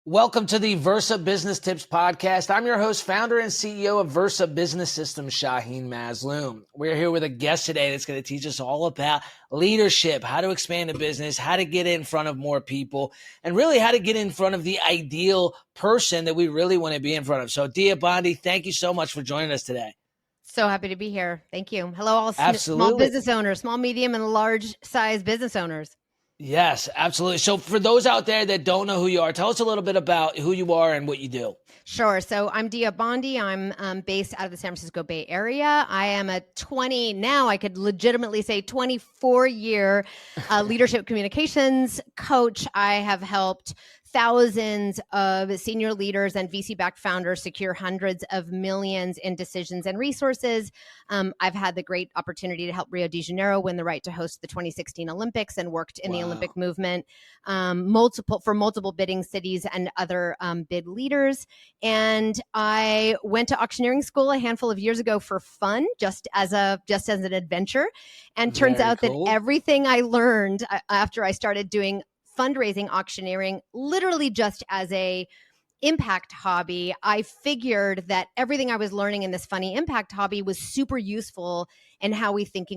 Welcome to the Versa Business Tips Podcast. I'm your host, founder, and CEO of Versa Business Systems, Shaheen Mazloom. We're here with a guest today that's going to teach us all about leadership, how to expand a business, how to get in front of more people, and really how to get in front of the ideal person that we really want to be in front of. So, Dia Bondi, thank you so much for joining us today. So happy to be here. Thank you. Hello, all Absolutely. small business owners, small, medium, and large size business owners. Yes, absolutely. So for those out there that don't know who you are, tell us a little bit about who you are and what you do. Sure. So I'm Dia Bondi. I'm based out of the San Francisco Bay Area. I am a I could legitimately say 24-year leadership communications coach. I have helped thousands of senior leaders and VC-backed founders secure hundreds of millions in decisions and resources. I've had the great opportunity to help Rio de Janeiro win the right to host the 2016 Olympics and worked in the Olympic movement for multiple bidding cities and other bid leaders. And I went to auctioneering school a handful of years ago for fun, just as an adventure. And turns out that everything I learned after I started doing fundraising auctioneering, literally just as a impact hobby, I figured that everything I was learning in this funny impact hobby was super useful in how we think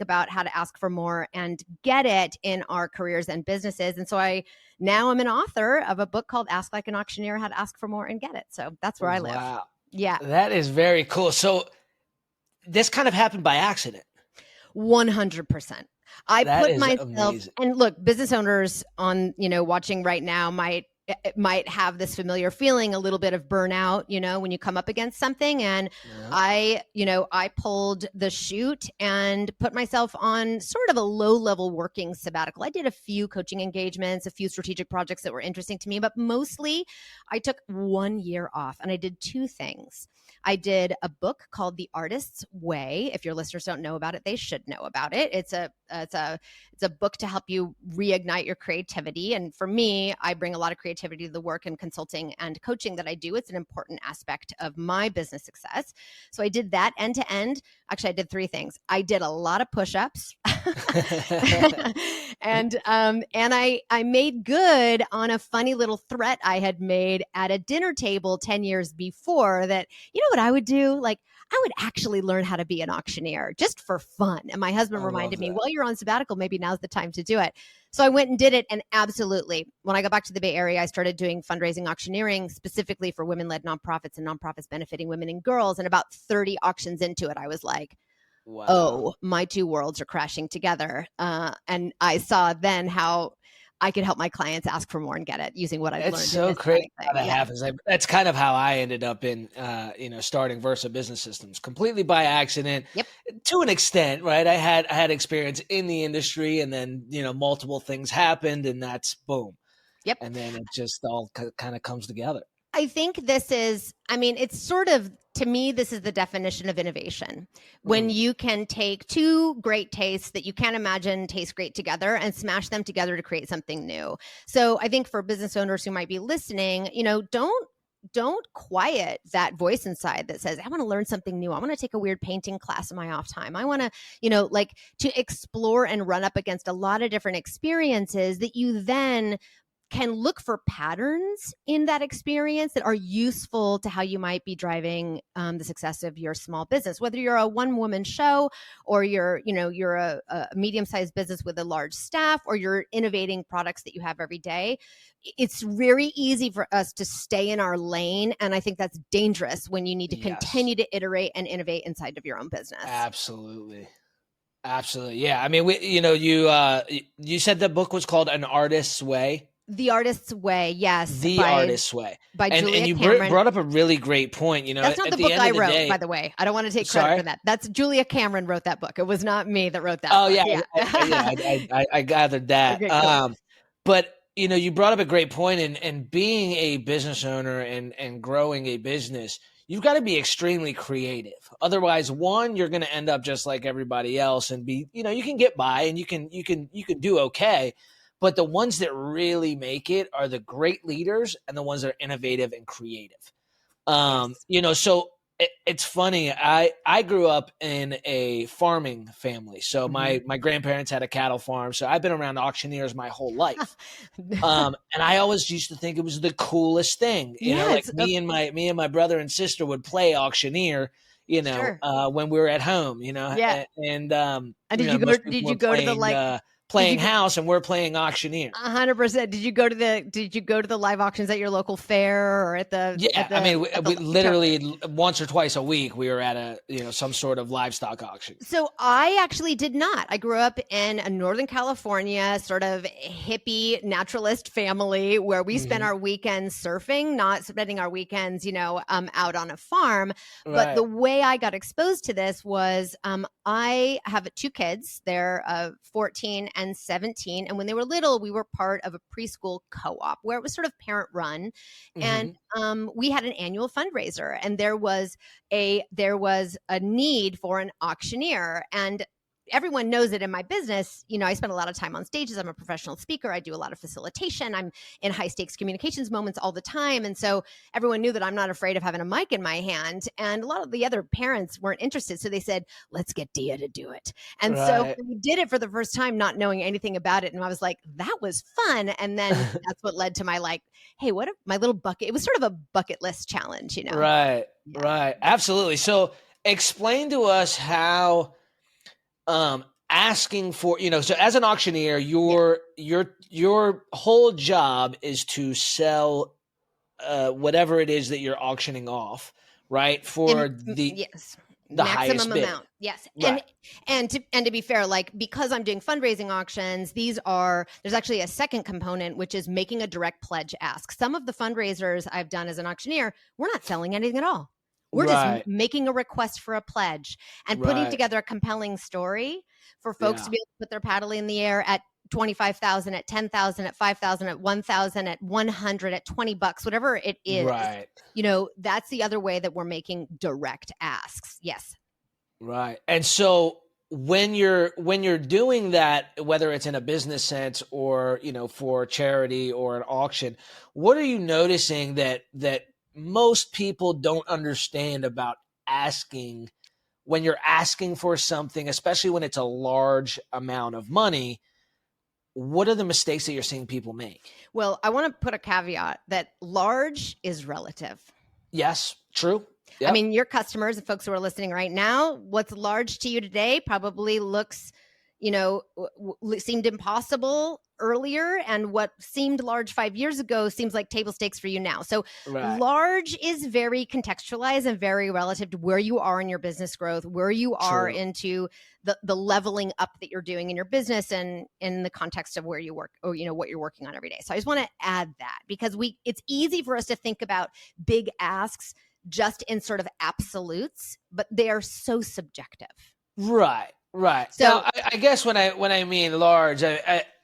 about how to ask for more and get it in our careers and businesses. And so now I'm an author of a book called Ask Like an Auctioneer, How to Ask for More and Get It. So that's where I live. Wow. Yeah. That is very cool. So this kind of happened by accident. 100%. I put myself, amazing. And look, business owners watching right now might have this familiar feeling, a little bit of burnout, when you come up against something. And I pulled the chute and put myself on sort of a low-level working sabbatical. I did a few coaching engagements, a few strategic projects that were interesting to me, but mostly I took 1 year off and I did two things. I did a book called The Artist's Way. If your listeners don't know about it, they should know about it. It's a book to help you reignite your creativity. And for me, I bring a lot of creativity to the work and consulting and coaching that I do. It's an important aspect of my business success. So I did that end to end. Actually, I did three things. I did a lot of push-ups. and I made good on a funny little threat I had made at a dinner table 10 years before that, what I would do? Like, I would actually learn how to be an auctioneer just for fun. And my husband reminded me, well, you're on sabbatical, maybe now's the time to do it. So I went and did it. And absolutely, when I got back to the Bay Area, I started doing fundraising auctioneering specifically for women-led nonprofits and nonprofits benefiting women and girls. And about 30 auctions into it, I was like, wow. Oh, my two worlds are crashing together. And I saw then how I could help my clients ask for more and get it using what I've learned. It's so crazy how that happens. That's kind of how I ended up in, starting Versa Business Systems completely by accident. Yep. To an extent, right? I had experience in the industry, and then multiple things happened, and that's boom. Yep. And then it just all kind of comes together. I think it's sort of, to me, this is the definition of innovation. When you can take two great tastes that you can't imagine taste great together and smash them together to create something new. So I think for business owners who might be listening, don't quiet that voice inside that says, I want to learn something new. I want to take a weird painting class in my off time. I want to, to explore and run up against a lot of different experiences that you then can look for patterns in that experience that are useful to how you might be driving the success of your small business. Whether you're a one-woman show or you're a medium-sized business with a large staff, or you're innovating products that you have every day, it's very easy for us to stay in our lane. And I think that's dangerous when you need to continue to iterate and innovate inside of your own business. Absolutely. Absolutely. Yeah. I mean, you said the book was called An Artist's Way. The Artist's Way, yes. The Artist's Way. By Julia and you Cameron. brought up a really great point. That's not the book I wrote, by the way. I don't want to take credit for that. That's Julia Cameron wrote that book. It was not me that wrote that book. Yeah. I gathered that. Okay, cool. But, you brought up a great point, and being a business owner and growing a business, you've got to be extremely creative. Otherwise, one, you're going to end up just like everybody else and be, you can get by and you can do okay. But the ones that really make it are the great leaders and the ones that are innovative and creative. So it's funny. I grew up in a farming family. So my grandparents had a cattle farm. So I've been around auctioneers my whole life. And I always used to think it was the coolest thing, like Yes, me and my brother and sister would play auctioneer, sure. when we were at home, Yeah. And did you go? most Did people you were go to the Did playing you? house and we're playing auctioneer. 100%. Did you go to the live auctions at your local fair or at the Yeah, I mean, we show? literally once or twice a week we were at some sort of livestock auction. So I actually did not. I grew up in a Northern California sort of hippie naturalist family where we spent our weekends surfing, not spending our weekends, out on a farm. But the Right, way I got exposed to this was I have two kids. They're 14 and 17. And when they were little, we were part of a preschool co-op where it was sort of parent run. And hmm we had an annual fundraiser, and there was a need for an auctioneer. And everyone knows that in my business, I spend a lot of time on stages. I'm a professional speaker. I do a lot of facilitation. I'm in high stakes communications moments all the time. And so everyone knew that I'm not afraid of having a mic in my hand. And a lot of the other parents weren't interested. So they said, let's get Dia to do it. And so right. we did it for the first time, not knowing anything about it. And I was like, that was fun. And then that's what led to my hey, what if my little bucket, it was sort of a bucket list challenge, Right, Yeah. right. Absolutely. So explain to us how asking for, so as an auctioneer, Yeah. your whole job is to sell whatever it is that you're auctioning off, right? For Yes. the Maximum highest bid. amount. Yes. Right. And to be fair, because I'm doing fundraising auctions, there's actually a second component, which is making a direct pledge ask. Some of the fundraisers I've done as an auctioneer, we're not selling anything at all. We're just Right. making a request for a pledge and putting Right. together a compelling story for folks to Yeah. be able to put their paddle in the air at 25,000, at 10,000, at 5,000, at 1,000, at 100, at $20, whatever it is. Right. That's the other way that we're making direct asks. Yes. Right. And so when you're doing that, whether it's in a business sense or, for charity or an auction, what are you noticing that most people don't understand about asking when you're asking for something, especially when it's a large amount of money? What are the mistakes that you're seeing people make? Well, I want to put a caveat that large is relative. Yes, true. I Yep. mean, your customers and folks who are listening right now, what's large to you today probably looks, seemed impossible earlier. And what seemed large 5 years ago seems like table stakes for you now. So Right. large is very contextualized and very relative to where you are in your business growth, where you are True. into the leveling up that you're doing in your business and in the context of where you work or, what you're working on every day. So I just want to add that because it's easy for us to think about big asks just in sort of absolutes, but they are so subjective. Right. Right. So Now, I guess when I mean large,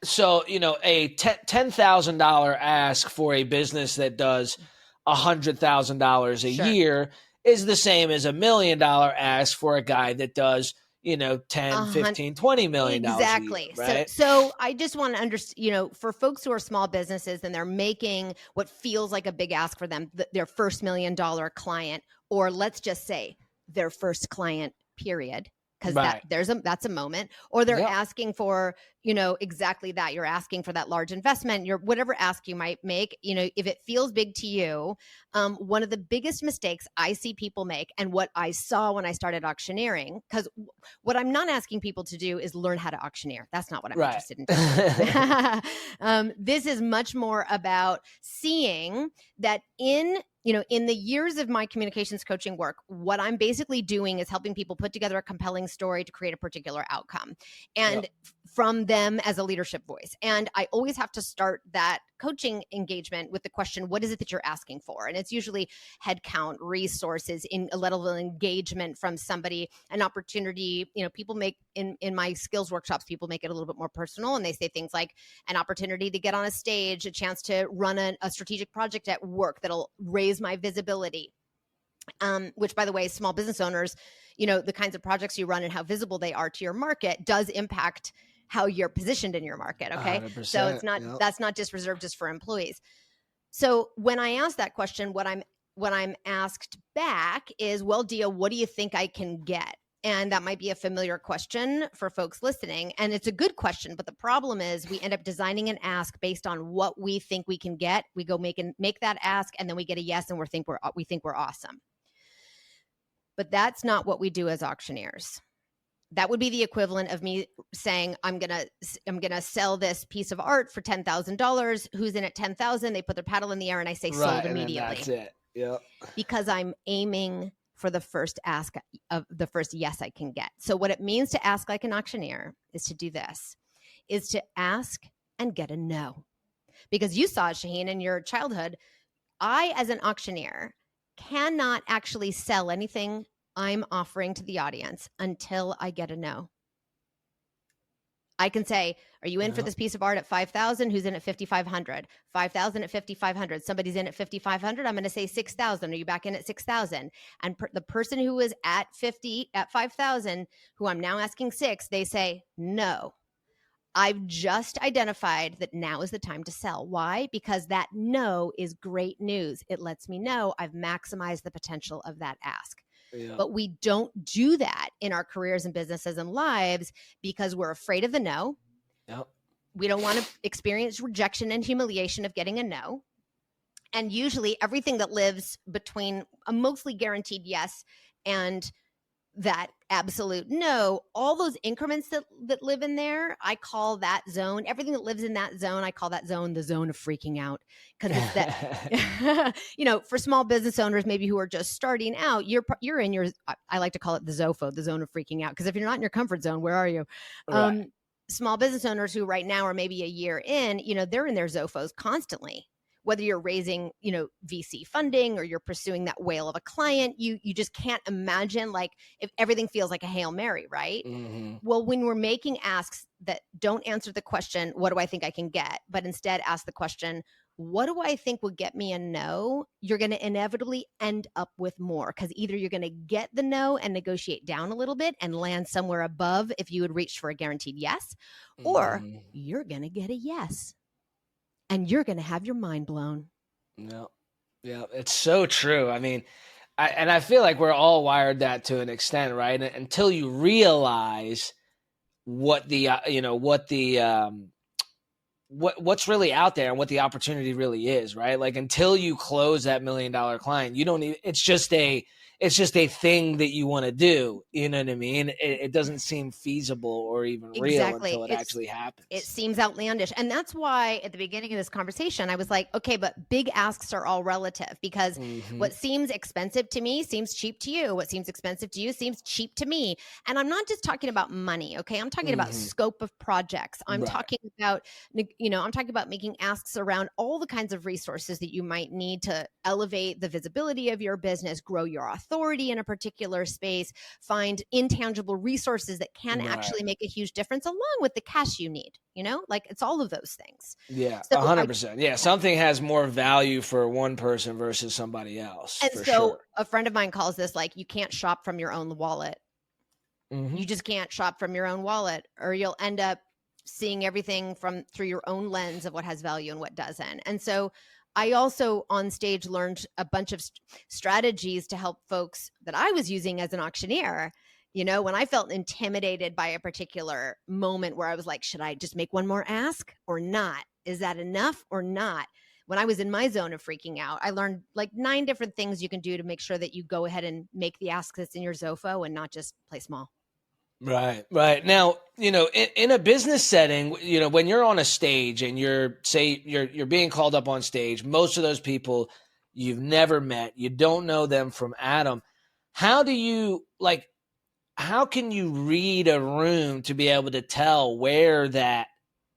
so a $10,000 ask for a business that does $100,000 a Sure. year is the same as $1 million ask for a guy that does 10, 15, $20 million exactly. a year, right? So I just want to understand, for folks who are small businesses and they're making what feels like a big ask for them, their first $1 million client, or let's just say their first client, period. Because Right. that's a moment, or they're Yep. asking for, exactly that. You're asking for that large investment, whatever ask you might make, if it feels big to you. One of the biggest mistakes I see people make, and what I saw when I started auctioneering, because what I'm not asking people to do is learn how to auctioneer. That's not what I'm Right. interested in doing. This is much more about seeing that in the years of my communications coaching work, what I'm basically doing is helping people put together a compelling story to create a particular outcome. And Yep. from them as a leadership voice. And I always have to start that coaching engagement with the question, what is it that you're asking for? And it's usually headcount, resources, in a level of engagement from somebody, an opportunity. People make in my skills workshops, people make it a little bit more personal, and they say things like an opportunity to get on a stage, a chance to run a strategic project at work that'll raise my visibility. Which, by the way, small business owners, the kinds of projects you run and how visible they are to your market does impact how you're positioned in your market. Okay. 100%. So it's not, Yep. that's not just reserved just for employees. So when I ask that question, what I'm what I'm asked back is, well, Dia, what do you think I can get? And that might be a familiar question for folks listening. And it's a good question. But the problem is we end up designing an ask based on what we think we can get. We go make that ask, and then we get a yes, and we think we're awesome. But that's not what we do as auctioneers. That would be the equivalent of me saying, I'm gonna sell this piece of art for $10,000. Who's in at 10,000? They put their paddle in the air, and I say sold immediately. And that's it. Yep. Because I'm aiming for the first ask of the first yes I can get. So what it means to ask like an auctioneer is to do this, is to ask and get a no. Because you saw, Shaheen, in your childhood, I, as an auctioneer, cannot actually sell anything I'm offering to the audience until I get a no. I can say, are you in for this piece of art at 5,000? Who's in at 5,500? 5,000 at 5,500. Somebody's in at 5,500. I'm going to say 6,000. Are you back in at 6,000? And the person who is at 5,000, who I'm now asking 6, they say, no. I've just identified that now is the time to sell. Why? Because that no is great news. It lets me know I've maximized the potential of that ask. Yeah. But we don't do that in our careers and businesses and lives because we're afraid of the no. Yep. We don't want to experience rejection and humiliation of getting a no. And usually everything that lives between a mostly guaranteed yes and that absolute no, all those increments that live in there, I call that zone, everything that lives in that zone, I call that zone the zone of freaking out. Because it's that, for small business owners, maybe who are just starting out, you're in your, I like to call it the ZOFO, the zone of freaking out. Because if you're not in your comfort zone, where are you? Right. Small business owners who right now are maybe a year in, they're in their ZOFOs constantly. Whether you're raising, VC funding or you're pursuing that whale of a client, you just can't imagine, like, if everything feels like a Hail Mary, right? Mm-hmm. Well, when we're making asks that don't answer the question, what do I think I can get? But instead ask the question, what do I think will get me a no? You're going to inevitably end up with more, because either you're going to get the no and negotiate down a little bit and land somewhere above if you had reached for a guaranteed yes, or you're going to get a yes. And you're going to have your mind blown. No, yeah, it's so true. I mean, I feel like we're all wired that to an extent, right? Until you realize what what's really out there and what the opportunity really is, right? Like, until you close that $1 million client, you don't even, it's just a thing that you want to do. You know what I mean? It doesn't seem feasible or even real until it actually happens. It seems outlandish. And that's why at the beginning of this conversation, I was like, okay, but big asks are all relative, because what seems expensive to me seems cheap to you. What seems expensive to you seems cheap to me. And I'm not just talking about money. Okay. I'm talking about scope of projects. I'm talking about, I'm talking about making asks around all the kinds of resources that you might need to elevate the visibility of your business, grow your authority in a particular space, find intangible resources that can actually make a huge difference, along with the cash you need, like, it's all of those things. Yeah, so 100%. Yeah, something has more value for one person versus somebody else. And so a friend of mine calls this, like, you can't shop from your own wallet. You just can't shop from your own wallet, or you'll end up seeing everything through your own lens of what has value and what doesn't. And so I also on stage learned a bunch of strategies to help folks that I was using as an auctioneer. When I felt intimidated by a particular moment where I was like, should I just make one more ask or not? Is that enough or not? When I was in my zone of freaking out, I learned like 9 different things you can do to make sure that you go ahead and make the ask that's in your ZOFO and not just play small. Right. Now, in a business setting, when you're on a stage and you're being called up on stage, most of those people you've never met, you don't know them from Adam. How can you read a room to be able to tell where that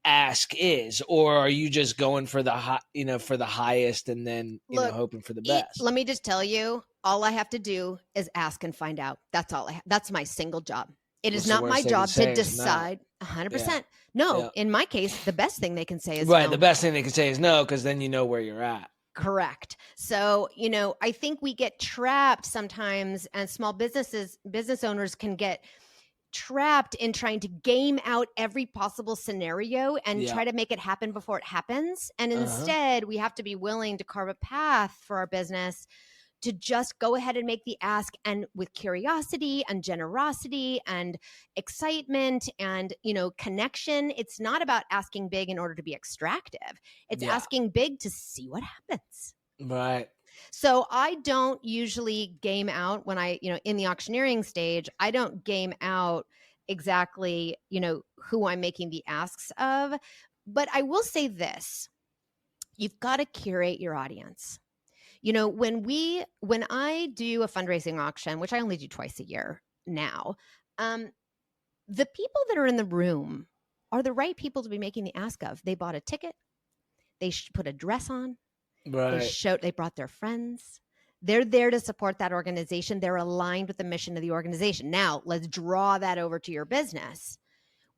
ask is? Or are you just going for the highest and then, hoping for the best? Let me just tell you, all I have to do is ask and find out. That's all that's my single job. It is not my job to decide. 100%. No, in my case, the best thing they can say is right. No. The best thing they can say is no, because then you know where you're at. Correct. So, I think we get trapped sometimes, and small business owners can get trapped in trying to game out every possible scenario and try to make it happen before it happens. And instead, we have to be willing to carve a path for our business to just go ahead and make the ask, and with curiosity and generosity and excitement and, connection. It's not about asking big in order to be extractive. It's asking big to see what happens. Right. So I don't usually game out when in the auctioneering stage, I don't game out exactly, who I'm making the asks of. But I will say this, you've got to curate your audience. When I do a fundraising auction, which I only do twice a year now, the people that are in the room are the right people to be making the ask of. They bought a ticket. They put a dress on. Right. They brought their friends. They're there to support that organization. They're aligned with the mission of the organization. Now, let's draw that over to your business.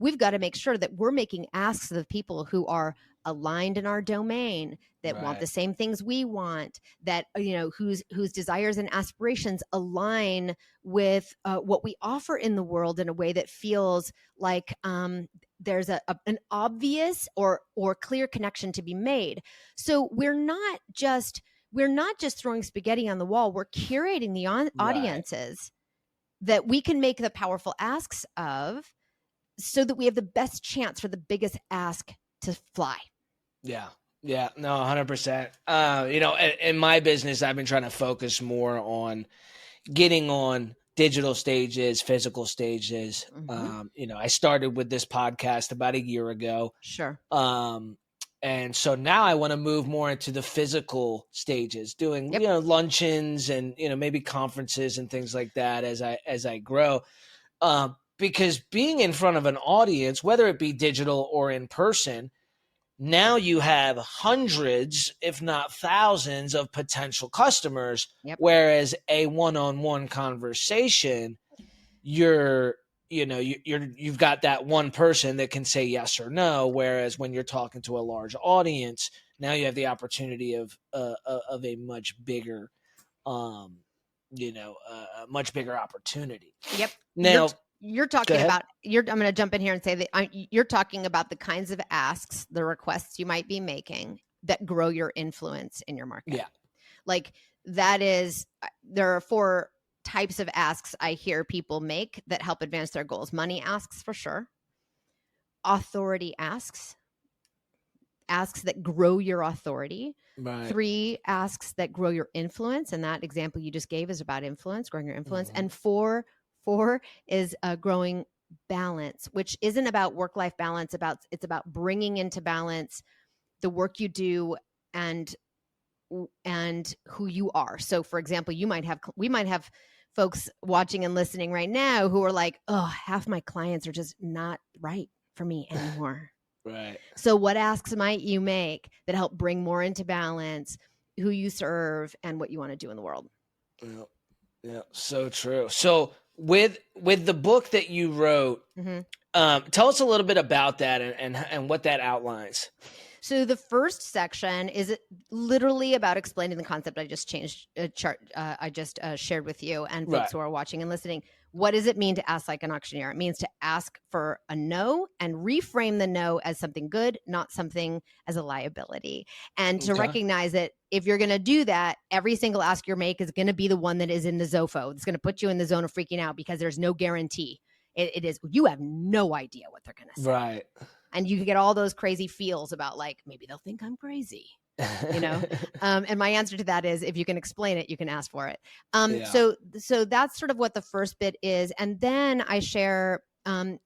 We've got to make sure that we're making asks of the people who are aligned in our domain, that want the same things we want, that, whose desires and aspirations align with what we offer in the world in a way that feels like there's an obvious or clear connection to be made. So we're not just throwing spaghetti on the wall. We're curating the audiences that we can make the powerful asks of, so that we have the best chance for the biggest ask to fly. Yeah. Yeah. No, 100%. In my business, I've been trying to focus more on getting on digital stages, physical stages. Mm-hmm. I started with this podcast about a year ago. Sure. And so now I want to move more into the physical stages, doing, luncheons and, maybe conferences and things like that as I grow. Because being in front of an audience, whether it be digital or in person, now you have hundreds, if not thousands, of potential customers. Yep. Whereas a one-on-one conversation, you've got that one person that can say yes or no. Whereas when you're talking to a large audience, now you have the opportunity of a much bigger, much bigger opportunity. Yep. Now, you're talking about, I'm going to jump in here and say that you're talking about the kinds of asks, the requests you might be making that grow your influence in your market. Yeah. Like there are 4 types of asks I hear people make that help advance their goals. Money asks, for sure. Authority asks that grow your authority. Right. 3 asks that grow your influence. And that example you just gave is about influence, growing your influence. Mm-hmm. And 4 is growing balance, which isn't about work-life balance. It's about bringing into balance the work you do and who you are. So, for example, we might have folks watching and listening right now who are like, "Oh, half my clients are just not right for me anymore." Right. So, what asks might you make that help bring more into balance who you serve and what you want to do in the world? Yeah, so true. So with the book that you wrote, mm-hmm. Tell us a little bit about that and what that outlines. So the first section is literally about explaining the concept I just shared with you and folks who are watching and listening. What does it mean to ask like an auctioneer? It means to ask for a no and reframe the no as something good, not something as a liability. And to recognize that if you're going to do that, every single ask you make is going to be the one that is in the ZOFO. It's going to put you in the zone of freaking out because there's no guarantee. It is, you have no idea what they're going to say. Right. And you can get all those crazy feels about like, maybe they'll think I'm crazy, and my answer to that is, if you can explain it, you can ask for it. So that's sort of what the first bit is. And then I share 9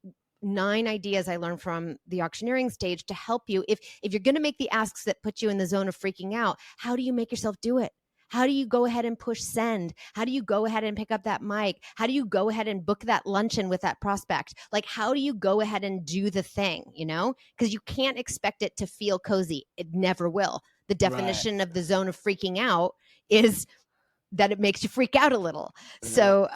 ideas I learned from the auctioneering stage to help you. If you're going to make the asks that put you in the zone of freaking out, how do you make yourself do it? How do you go ahead and push send? How do you go ahead and pick up that mic? How do you go ahead and book that luncheon with that prospect? Like, how do you go ahead and do the thing, Because you can't expect it to feel cozy. It never will. The definition of the zone of freaking out is that it makes you freak out a little. So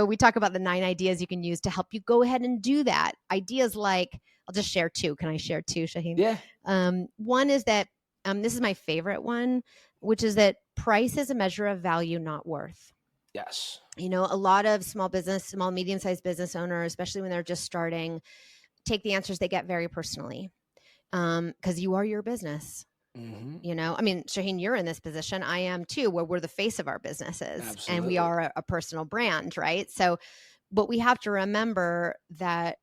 we talk about the 9 ideas you can use to help you go ahead and do that. Ideas like, I'll just share 2. Can I share 2, Shaheen? Yeah. One is that, this is my favorite one, which is that price is a measure of value, not worth. Yes. A lot of small, medium-sized business owners, especially when they're just starting, take the answers they get very personally, because you are your business. You know, I mean, Shaheen, you're in this position. I am too, where we're the face of our businesses. Absolutely. And we are a personal brand, right? So, but we have to remember that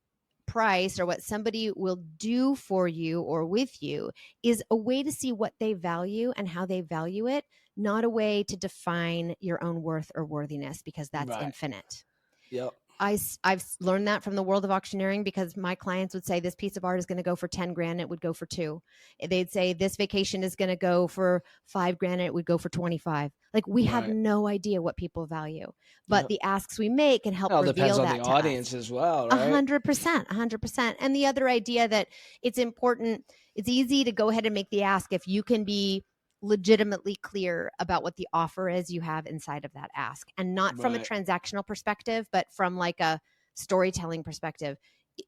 price, or what somebody will do for you or with you, is a way to see what they value and how they value it, not a way to define your own worth or worthiness, because that's infinite. Yep. I've learned that from the world of auctioneering, because my clients would say this piece of art is going to go for 10 grand. It would go for 2. They'd say this vacation is going to go for 5 grand. It would go for 25. Like, we have no idea what people value, but the asks we make can help reveal depends that on the to audience us. as well, right? 100%. And the other idea that it's important, it's easy to go ahead and make the ask if you can be legitimately clear about what the offer is you have inside of that ask, and not from a transactional perspective, but from like a storytelling perspective.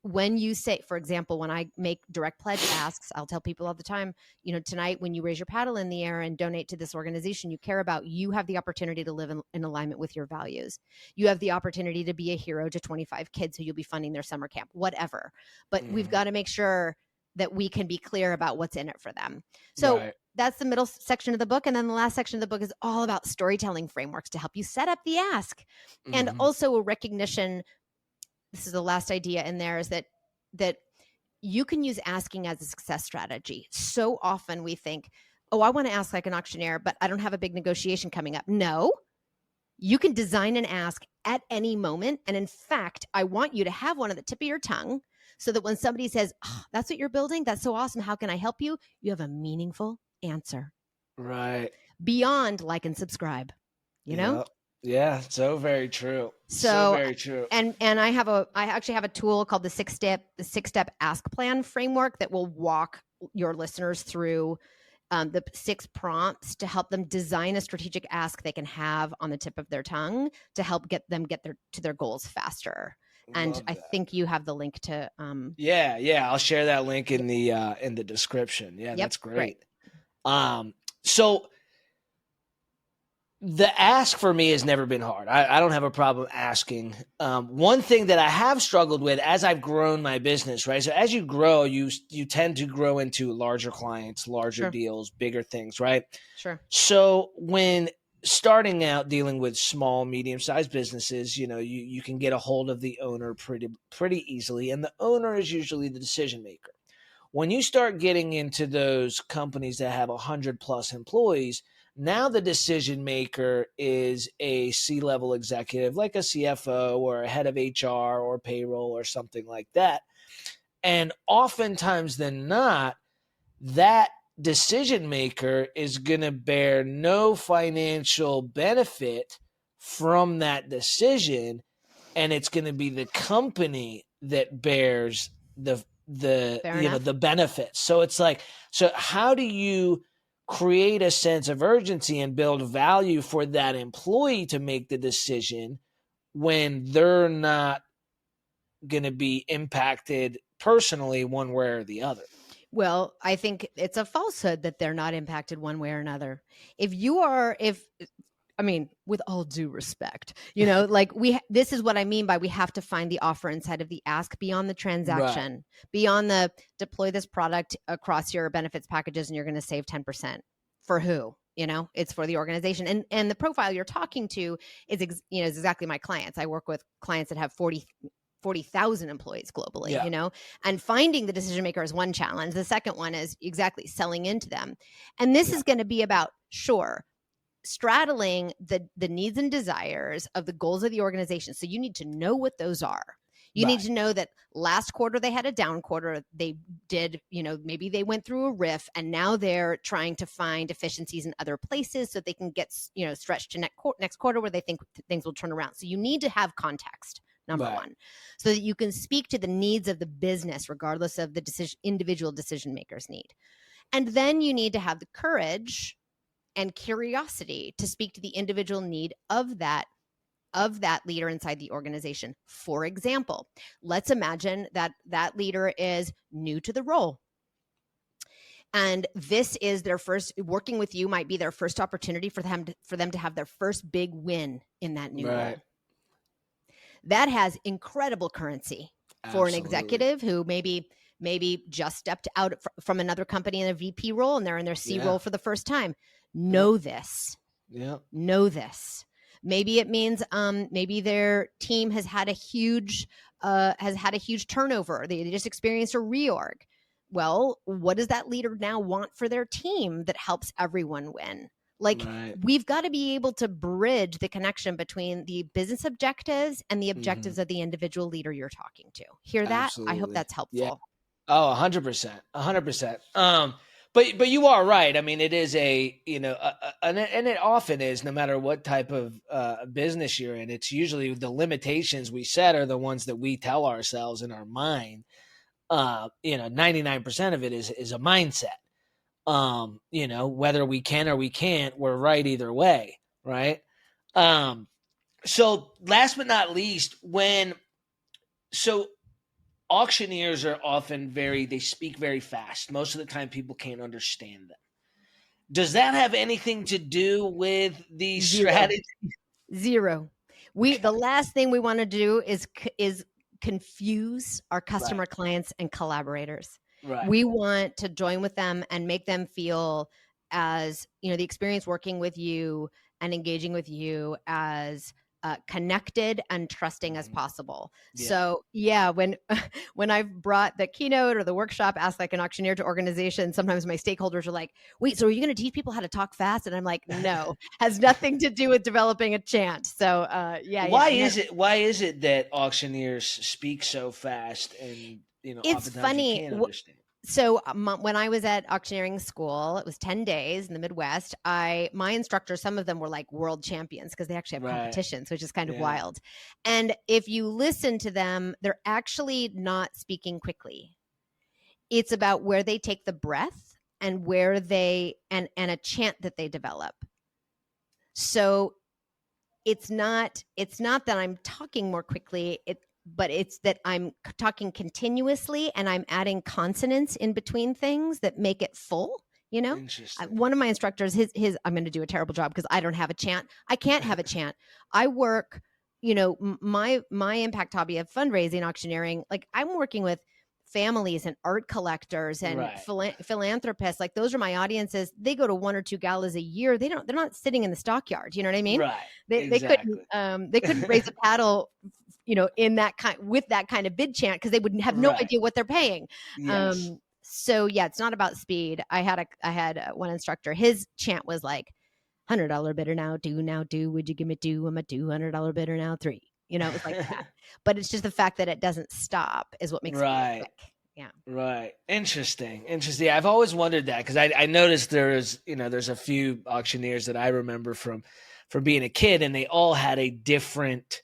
When you say, for example, when I make direct pledge asks, I'll tell people all the time, you know, tonight when you raise your paddle in the air and donate to this organization you care about, you have the opportunity to live in alignment with your values. You have the opportunity to be a hero to 25 kids who you'll be funding their summer camp, whatever. But we've got to make sure that we can be clear about what's in it for them. So that's the middle section of the book. And then the last section of the book is all about storytelling frameworks to help you set up the ask. And also a recognition, this is the last idea in there, is that you can use asking as a success strategy. So often we think, oh, I want to ask like an auctioneer, but I don't have a big negotiation coming up. No, you can design an ask at any moment. And in fact, I want you to have one at the tip of your tongue, so that when somebody says, oh, that's what you're building, that's so awesome, how can I help you? You have a meaningful answer. Right. Beyond like and subscribe, you know? Yeah, so very true. So very true. And I actually have a tool called the six step ask plan framework that will walk your listeners through the 6 prompts to help them design a strategic ask they can have on the tip of their tongue to help get to their goals faster. And I think you have the link to I'll share that link in the description. That's great. So the ask for me has never been hard. I don't have a problem asking. One thing that I have struggled with as I've grown my business, right? So as you grow, you tend to grow into larger clients, larger deals, bigger things, right? Sure. So when starting out dealing with small, medium-sized businesses, you know, you can get a hold of the owner pretty easily, and the owner is usually the decision maker. When you start getting into those companies that have 100+ employees, now the decision maker is a C-level executive, like a CFO or a head of HR or payroll or something like that. And oftentimes than not, that decision maker is going to bear no financial benefit from that decision, and it's going to be the company that bears the benefits. So it's like, so how do you create a sense of urgency and build value for that employee to make the decision when they're not going to be impacted personally one way or the other? Well, I think it's a falsehood that they're not impacted one way or another. I mean, with all due respect, you know, like this is what I mean by we have to find the offer inside of the ask beyond the transaction, beyond the deploy this product across your benefits packages and you're going to save 10%. For who? You know, it's for the organization. And the profile you're talking to is exactly my clients. I work with clients that have 40,000 employees globally, you know, and finding the decision maker is one challenge. The second one is exactly selling into them. And this is going to be about, straddling the needs and desires of the goals of the organization. So you need to know what those are. You need to know that last quarter they had a down quarter. They did, you know, maybe they went through a RIF and now they're trying to find efficiencies in other places so they can get, you know, stretched to next quarter where they think things will turn around. So you need to have context, number one, so that you can speak to the needs of the business regardless of the individual decision maker's need. And then you need to have the courage and curiosity to speak to the individual need of that leader inside the organization. For example, let's imagine that leader is new to the role. And this is their first, working with you might be their first opportunity for them to have their first big win in that new role. That has incredible currency for an executive who maybe maybe just stepped out from another company in a VP role and they're in their C role for the first time. Know this. Know this. Maybe it means maybe their team has had a huge turnover. They just experienced a reorg. Well, what does that leader now want for their team that helps everyone win? Like, we've got to be able to bridge the connection between the business objectives and the objectives of the individual leader you're talking to. Hear that? Absolutely. I hope that's helpful. Yeah. Oh, 100%. 100%. But you are right. I mean, it is and it often is, no matter what type of business you're in, it's usually the limitations we set are the ones that we tell ourselves in our mind. 99% of it is a mindset. Whether we can or we can't, we're right either way. Right. So last but not least, auctioneers are often they speak very fast. Most of the time people can't understand them. Does that have anything to do with the strategy? Zero. The last thing we want to do is confuse our customer, clients, and collaborators. Right. We want to join with them and make them feel as, the experience working with you and engaging with you as connected and trusting as possible. Yeah. So when I've brought the keynote or the workshop, Ask Like an Auctioneer, to organizations, sometimes my stakeholders are like, wait, so are you going to teach people how to talk fast? And I'm like, no, has nothing to do with developing a chant. So Why is it that auctioneers speak so fast and, it's funny. You can't understand? So when I was at auctioneering school, it was 10 days in the Midwest. My instructors, some of them were like world champions because they actually have competitions, which is kind of wild. And if you listen to them, they're actually not speaking quickly. It's about where they take the breath and where they, and a chant that they develop. So it's not that I'm talking more quickly, but it's that I'm talking continuously and I'm adding consonants in between things that make it full. Interesting. One of my instructors, I'm going to do a terrible job because I don't have a chant. I can't have a chant. I work, my impact hobby of fundraising, auctioneering, like I'm working with families and art collectors and philanthropists. Like those are my audiences. They go to 1 or 2 galas a year. They're not sitting in the stockyard. You know what I mean? Right. They couldn't raise a paddle, in that with that kind of bid chant because they would have no idea what they're paying. Yes. So it's not about speed. I had one instructor. His chant was like, $100 bidder now do. Would you give me 2? I'm a $200 bidder now 3. It was like that. But it's just the fact that it doesn't stop is what makes it quick. Yeah. Right. Interesting. I've always wondered that because I noticed there's a few auctioneers that I remember from being a kid, and they all had a different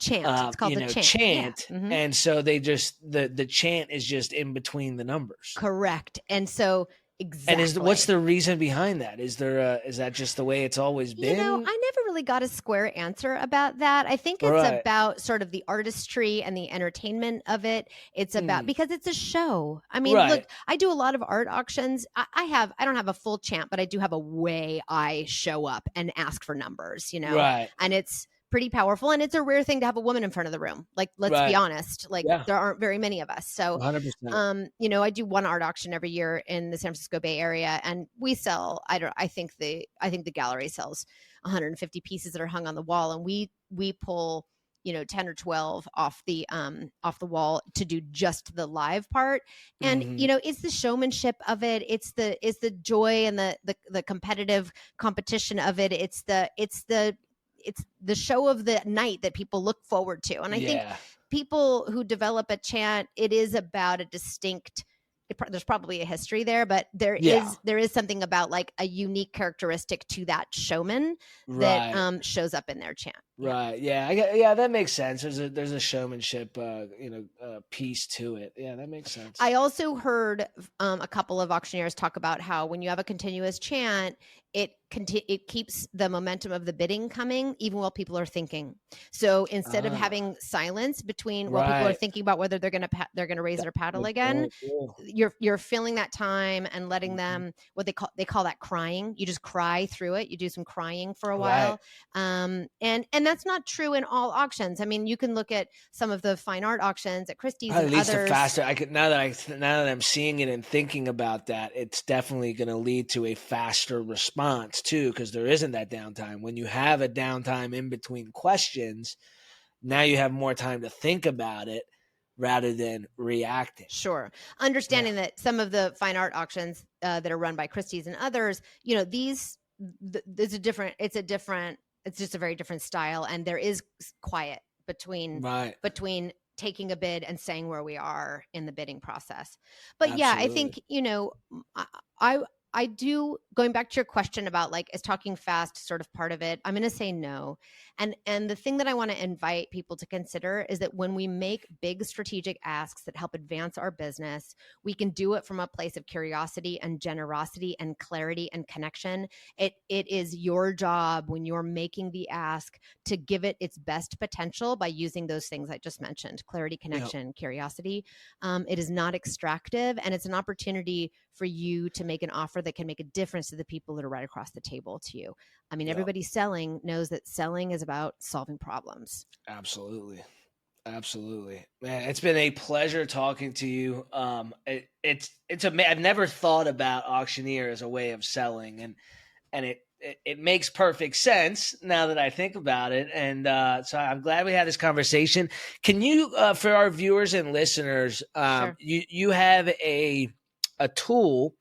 chant. It's called the chant. Yeah. Mm-hmm. And so they just the chant is just in between the numbers. Correct. And so exactly. And what's the reason behind that? Is that just the way it's always been? I never really got a square answer about that. I think it's about sort of the artistry and the entertainment of it. It's about because it's a show. I mean, look, I do a lot of art auctions. I don't have a full chant, but I do have a way I show up and ask for numbers, Right. And it's pretty powerful, and it's a rare thing to have a woman in front of the room. Like, let's be honest, there aren't very many of us. So 100%. I do one art auction every year in the San Francisco Bay Area, and we sell, I think the gallery sells 150 pieces that are hung on the wall, and we pull 10 or 12 off the wall to do just the live part. And it's the showmanship of it, it's the joy and the competitive competition of it. It's the show of the night that people look forward to. And I think people who develop a chant, it is about a distinct, there's probably a history there, but there is something about like a unique characteristic to that showman that shows up in their chant. Right. Yeah. That makes sense. There's a showmanship, piece to it. Yeah, that makes sense. I also heard a couple of auctioneers talk about how when you have a continuous chant, it keeps the momentum of the bidding coming even while people are thinking. So instead of having silence between while people are thinking about whether they're going to raise their paddle again, you're filling that time and letting them what they call that crying. You just cry through it. You do some crying for a while. And that's not true in all auctions. I mean, you can look at some of the fine art auctions at Christie's and least others. The faster I could now that I'm seeing it and thinking about that, it's definitely going to lead to a faster response too, because there isn't that downtime. When you have a downtime in between questions, now you have more time to think about it rather than reacting. Sure. Understanding that some of the fine art auctions that are run by Christie's and others, you know, it's just a very different style. And there is quiet between taking a bid and saying where we are in the bidding process. But yeah, I think, you know, I do, going back to your question about like, is talking fast sort of part of it? I'm going to say no. And the thing that I want to invite people to consider is that when we make big strategic asks that help advance our business, we can do it from a place of curiosity and generosity and clarity and connection. It is your job when you're making the ask to give it its best potential by using those things I just mentioned: clarity, connection, curiosity. It is not extractive, and it's an opportunity for you to make an offer that can make a difference to the people that are right across the table to you. I mean, everybody selling knows that selling is about solving problems. Absolutely. Man, it's been a pleasure talking to you. I've never thought about Auctioneer as a way of selling, and it makes perfect sense now that I think about it. And so I'm glad we had this conversation. Can you, for our viewers and listeners, Sure. you have a tool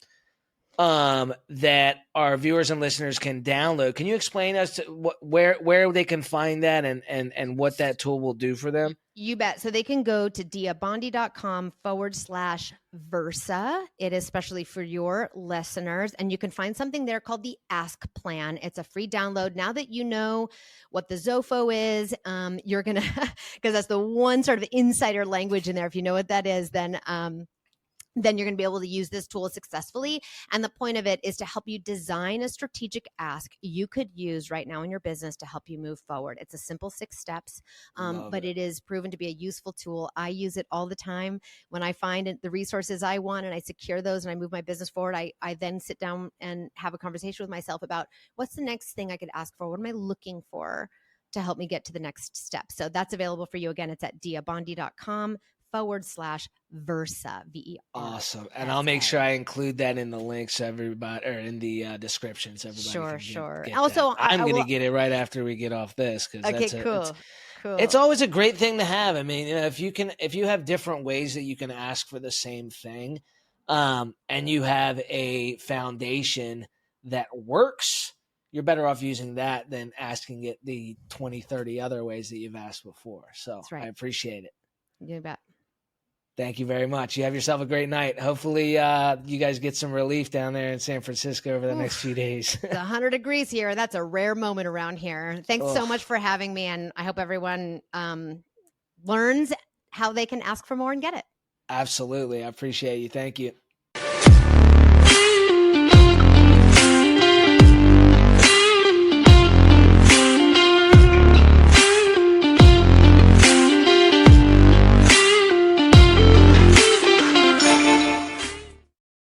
that our viewers and listeners can download. Can you explain us to where they can find that and what that tool will do for them? You bet. So they can go to diabondi.com/Versa. It is especially for your listeners. And you can find something there called the Ask Plan. It's a free download. Now that you know what the ZOFO is, you're going to, because that's the one sort of insider language in there. If you know what that is, then you're going to be able to use this tool successfully. And the point of it is to help you design a strategic ask you could use right now in your business to help you move forward. It's a simple 6 steps, but it is proven to be a useful tool. I use it all the time. When I find the resources I want and I secure those and I move my business forward, I then sit down and have a conversation with myself about what's the next thing I could ask for? What am I looking for to help me get to the next step? So that's available for you. Again, it's at diabondi.com/Versa, VERSA. Awesome. And I'll make sure I include that in the links, everybody, or in the description, so everybody can get Also, that. I'm going to get it right after we get off this. Cool. It's always a great thing to have. I mean, you know, if you have different ways that you can ask for the same thing, and you have a foundation that works, you're better off using that than asking it the 20, 30 other ways that you've asked before. So I appreciate it. You bet. Thank you very much. You have yourself a great night. Hopefully you guys get some relief down there in San Francisco over the next few days. It's 100 degrees here. That's a rare moment around here. Thanks so much for having me. And I hope everyone learns how they can ask for more and get it. Absolutely. I appreciate you. Thank you.